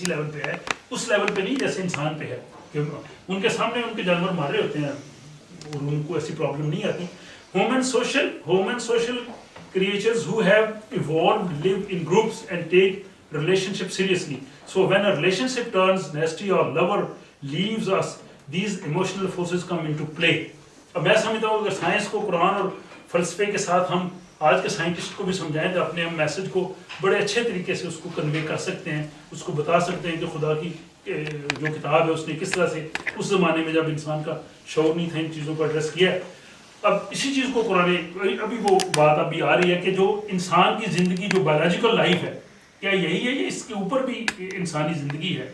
کسی لیول پہ ہے اس لیول پہ نہیں جیسے انسان پہ ہے کہ ان کے سامنے ان کے جانور مارے ہوتے ہیں اور ان کو ایسی پرابلم نہیں آتی. Human social creatures who have evolved live in groups and take relationship seriously. So when a relationship turns nasty or lover leaves us, these emotional forces come into play. اب میں سمجھتا ہوں اگر سائنس کو قرآن اور فلسفے کے ساتھ ہم آج کے سائنٹسٹ کو بھی سمجھائیں تو اپنے ہم میسج کو بڑے اچھے طریقے سے اس کو کنوے کر سکتے ہیں, اس کو بتا سکتے ہیں کہ خدا کی جو کتاب ہے اس نے کس طرح سے اس زمانے میں جب انسان کا شعور نہیں تھا ان چیزوں کو ایڈریس کیا ہے. اب اسی چیز کو قرآن ابھی وہ بات ابھی آ رہی ہے کہ جو انسان کی زندگی جو بایولوجیکل لائف ہے کیا یہی ہے, یہ اس کے اوپر بھی انسانی زندگی ہے.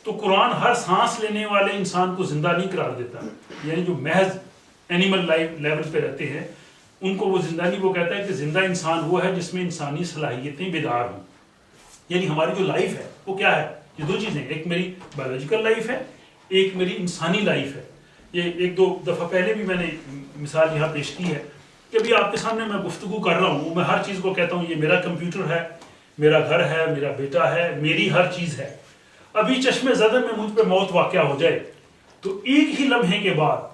تو قرآن ہر سانس لینے والے انسان کو زندہ نہیں قرار دیتا, یعنی جو محض اینیمل لائف لیول پہ رہتے ہیں ان کو وہ زندہ نہیں, وہ کہتا ہے کہ زندہ انسان وہ ہے جس میں انسانی صلاحیتیں بیدار ہوں. یعنی ہماری جو لائف ہے وہ کیا ہے, یہ دو چیزیں, ایک میری بایولوجیکل لائف ہے, ایک میری انسانی لائف ہے. یہ ایک دو دفعہ پہلے بھی میں نے مثال یہاں پیش کی ہے کہ ابھی آپ کے سامنے میں گفتگو کر رہا ہوں, میں ہر چیز کو کہتا ہوں یہ میرا کمپیوٹر ہے, میرا گھر ہے, میرا بیٹا ہے, میری ہر چیز ہے. ابھی چشمے زدن میں مجھ پہ موت واقع ہو جائے تو ایک ہی لمحے کے بعد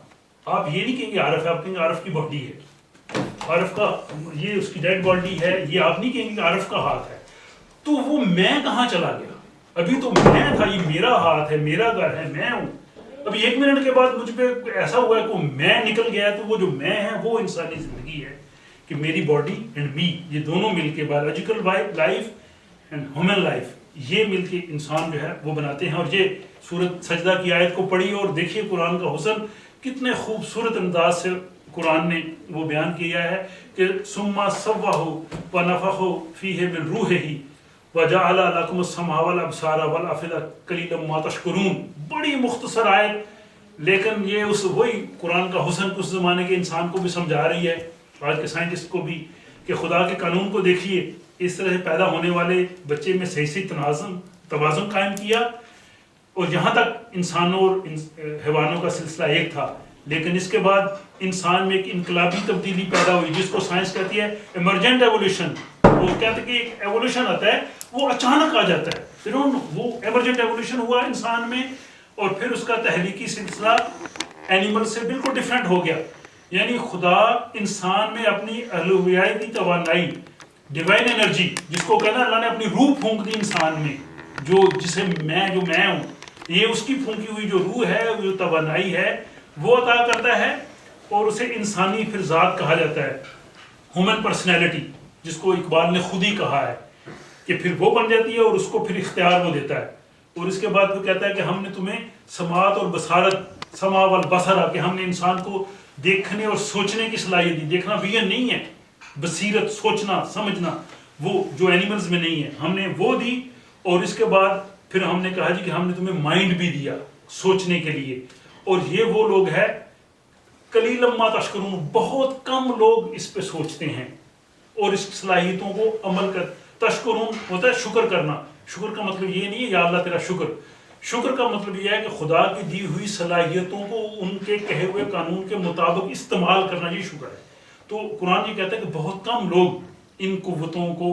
آپ یہ نہیں کہیں گے عارف ہے, آپ کہیں گے عارف کی باڈی ہے, عارف کا یہ اس کی ڈیڈ باڈی ہے, یہ آپ نہیں کہیں گے کہ عارف کا ہاتھ ہے. تو وہ میں کہاں چلا گیا, ابھی تو میں تھا, یہ میرا ہاتھ ہے, میرا گھر ہے, میں ہوں. ابھی ایک منٹ کے بعد مجھ پہ ایسا ہوا ہے کہ میں نکل گیا, تو وہ جو میں ہے وہ انسانی زندگی ہے کہ میری باڈی اینڈ می, یہ دونوں مل کے biological life and human life یہ مل کے انسان جو ہے وہ بناتے ہیں. اور یہ سورۃ سجدہ کی آیت کو پڑھی اور دیکھیے قرآن کا حسن کتنے خوبصورت انداز سے قرآن نے وہ بیان کیا ہے کہ ثم سوّاہ ونفخ فیہ من روحہ وجعل لکم السمع والابصار والافئدۃ قلیلا ما تشکرون. بڑی مختصر آیت, لیکن یہ اس وہی قرآن کا حسن اس زمانے کے انسان کو بھی سمجھا رہی ہے, آج کے سائنٹسٹ کو بھی, کہ خدا کے قانون کو دیکھیے, اس طرح سے پیدا ہونے والے بچے میں صحیح توازن قائم کیا, اور جہاں تک انسانوں اور حیوانوں کا سلسلہ ایک تھا, لیکن اس کے بعد انسان میں ایک انقلابی تبدیلی پیدا ہوئی جس کو سائنس کہتی ہے ایمرجنٹ ایولیوشن. وہ کہتے ہیں کہ ایک ایولیوشن آتا ہے وہ اچانک آ جاتا ہے, پھر وہ ایمرجنٹ ایولیوشن ہوا انسان میں, اور پھر اس کا تحریکی سلسلہ اینیمل سے بالکل ڈیفرنٹ ہو گیا. یعنی خدا انسان میں اپنی الوہیتی توانائی, ڈیوائن انرجی جس کو کہنا اللہ نے اپنی روح پھونک دی انسان میں, جسے میں ہوں, یہ اس کی پھونکی ہوئی جو روح ہے, جو توانائی ہے وہ عطا کرتا ہے, اور اسے انسانی پھر ذات کہا جاتا ہے, ہیومن پرسنالٹی, جس کو اقبال نے خود ہی کہا ہے کہ پھر وہ بن جاتی ہے اور اس کو پھر اختیار وہ دیتا ہے. اور اس کے بعد وہ کہتا ہے کہ ہم نے تمہیں سماعت اور بصارت, سماع والبصر, کہ ہم نے انسان کو دیکھنے اور سوچنے کی صلاحیت دی. دیکھنا ویژن نہیں ہے, بصیرت, سوچنا سمجھنا وہ جو اینیملز میں نہیں ہے, ہم نے وہ دی. اور اس کے بعد پھر ہم نے کہا جی کہ ہم نے تمہیں مائنڈ بھی دیا سوچنے کے لیے. اور یہ وہ لوگ ہیں قلیلا ما تشکرون, بہت کم لوگ اس پہ سوچتے ہیں اور اس صلاحیتوں کو عمل کر. تشکرون ہوتا ہے شکر کرنا. شکر کا مطلب یہ نہیں ہے یا اللہ تیرا شکر. شکر کا مطلب یہ ہے کہ خدا کی دی ہوئی صلاحیتوں کو ان کے کہے ہوئے قانون کے مطابق استعمال کرنا, یہ شکر ہے. تو قرآن یہ کہتا ہے کہ بہت کم لوگ ان قوتوں کو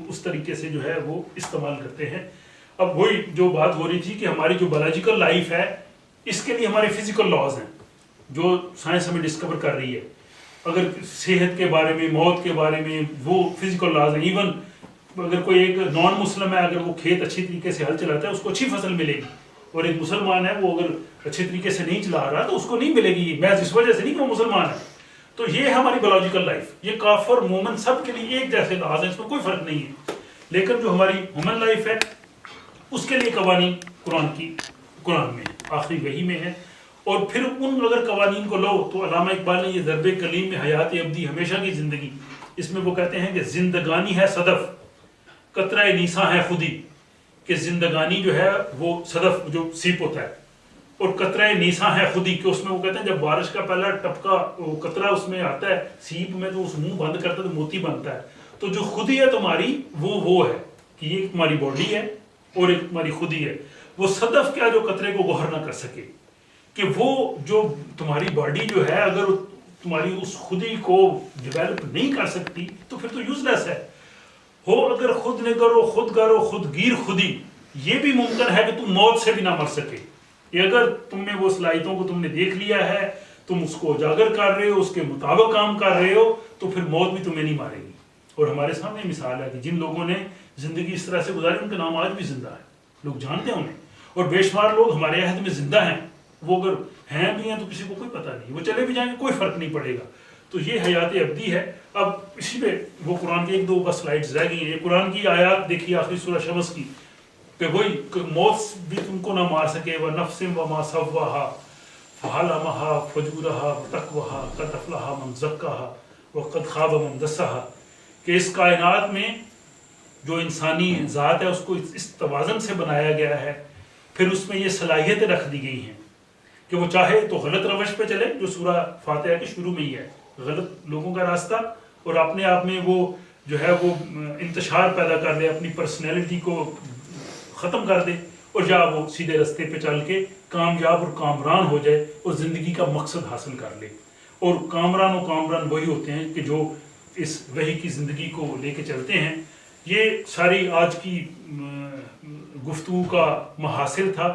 اس طریقے سے جو ہے وہ استعمال کرتے ہیں. اب وہی جو بات ہو رہی تھی کہ ہماری جو بایولوجیکل لائف ہے اس کے لیے ہمارے فزیکل لاز ہیں جو سائنس ہمیں ڈسکور کر رہی ہے. اگر صحت کے بارے میں, موت کے بارے میں, وہ فزیکل لاز ہیں. ایون اگر کوئی ایک نان مسلم ہے, اگر وہ کھیت اچھی طریقے سے ہل چلاتا ہے اس کو اچھی فصل ملے گی, اور ایک مسلمان ہے وہ اگر اچھے طریقے سے نہیں چلا رہا تو اس کو نہیں ملے گی, محض اس وجہ سے نہیں کہ وہ مسلمان ہے. تو یہ ہے ہماری بایولوجیکل لائف. یہ کافر مومن سب کے لیے ایک جیسے لاز ہیں, اس میں کوئی فرق نہیں ہے. لیکن جو ہماری ہیومن لائف ہے اس کے لیے قوانین قرآن میں آخری وحی میں ہے. اور پھر ان اگر قوانین کو لو تو علامہ اقبال نے یہ ضرب کلیم میں حیات ابدی, ہمیشہ کی زندگی, اس میں وہ کہتے ہیں کہ زندگانی ہے صدف, قطرہ نیساں ہے خودی. کہ زندگانی جو ہے وہ صدف جو سیپ ہوتا ہے, اور قطرہ نیساں ہے خودی, کہ اس میں وہ کہتے ہیں جب بارش کا پہلا ٹپکا قطرہ اس میں آتا ہے سیپ میں تو اس منہ بند کرتا ہے تو موتی بنتا ہے. تو جو خودی ہے تمہاری وہ ہے کہ یہ تمہاری باڈی ہے اور ایک تمہاری خودی ہے. وہ صدف کیا جو قطرے کو گوہر نہ کر سکے, کہ وہ جو تمہاری باڈی جو ہے اگر تمہاری اس خودی کو ڈیولپ نہیں کر سکتی تو پھر تو یوز لیس ہے. ہو اگر خود نگر و خود گر و خود گیر خودی, یہ بھی ممکن ہے کہ تم موت سے بھی نہ مر سکے، کہ اگر تم نے وہ صلاحیتوں کو تم نے دیکھ لیا ہے، تم اس کو اجاگر کر رہے ہو، اس کے مطابق کام کر رہے ہو، تو پھر موت بھی تمہیں نہیں مارے گی۔ اور ہمارے سامنے مثال ہے کہ جن لوگوں نے زندگی اس طرح سے گزاری ان کا نام آج بھی زندہ ہے، لوگ جانتے ہیں انہیں، اور بے شمار لوگ ہمارے عہد میں زندہ ہیں، وہ اگر ہیں بھی ہیں تو کسی کو کوئی پتہ نہیں، وہ چلے بھی جائیں گے کوئی فرق نہیں پڑے گا۔ تو یہ حیات ابدی ہے۔ اب اسی پہ وہ قرآن کی ایک دو بس سلائڈز رہ گئی ہیں، یہ قرآن کی آیات دیکھیے آخری سورہ شمس کی، کہ وہی موت بھی تم کو نہ مار سکے، وَنَفْسٍ وَمَا سَوَّاهَا فَعَلَمَهَا فَجُورَهَا وَتَقْوَاهَا قَدْ أَفْلَحَ مَنْ زَكَّاهَا وَقَدْ خَابَ مَنْ دَسَّاهَا، کہ اس کائنات میں جو انسانی ذات ہے اس کو اس توازن سے بنایا گیا ہے، پھر اس میں یہ صلاحیتیں رکھ دی گئی ہیں کہ وہ چاہے تو غلط روش پہ چلے، جو سورہ فاتحہ کے شروع میں ہی ہے، غلط لوگوں کا راستہ، اور اپنے آپ میں وہ جو ہے وہ انتشار پیدا کر لے، اپنی پرسنالٹی کو ختم کر دے، اور یا وہ سیدھے راستے پہ چل کے کامیاب اور کامران ہو جائے اور زندگی کا مقصد حاصل کر لے۔ اور کامران وہی ہوتے ہیں کہ جو اس وحی کی زندگی کو لے کے چلتے ہیں۔ یہ ساری آج کی گفتگو کا محاصل تھا،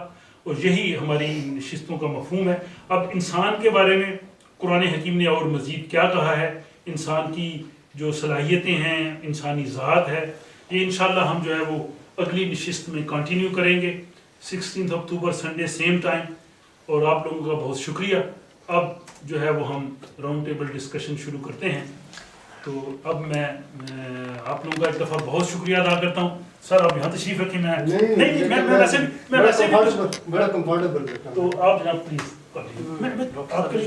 اور یہی ہماری نشستوں کا مفہوم ہے۔ اب انسان کے بارے میں قرآن حکیم نے اور مزید کیا کہا ہے، انسان کی جو صلاحیتیں ہیں، انسانی ذات ہے، یہ انشاءاللہ ہم جو ہے وہ اگلی نشست میں کنٹینیو کریں گے، 16 اکتوبر سنڈے سیم ٹائم۔ اور آپ لوگوں کا بہت شکریہ۔ اب جو ہے وہ ہم راؤنڈ ٹیبل ڈسکشن شروع کرتے ہیں۔ تو اب میں آپ لوگوں کا ایک دفعہ بہت شکریہ ادا کرتا ہوں۔ سر آپ یہاں تشریف رکھیں، میں ویسے بھی بڑا کمفرٹیبل، تو آپ جناب پلیز آپ کے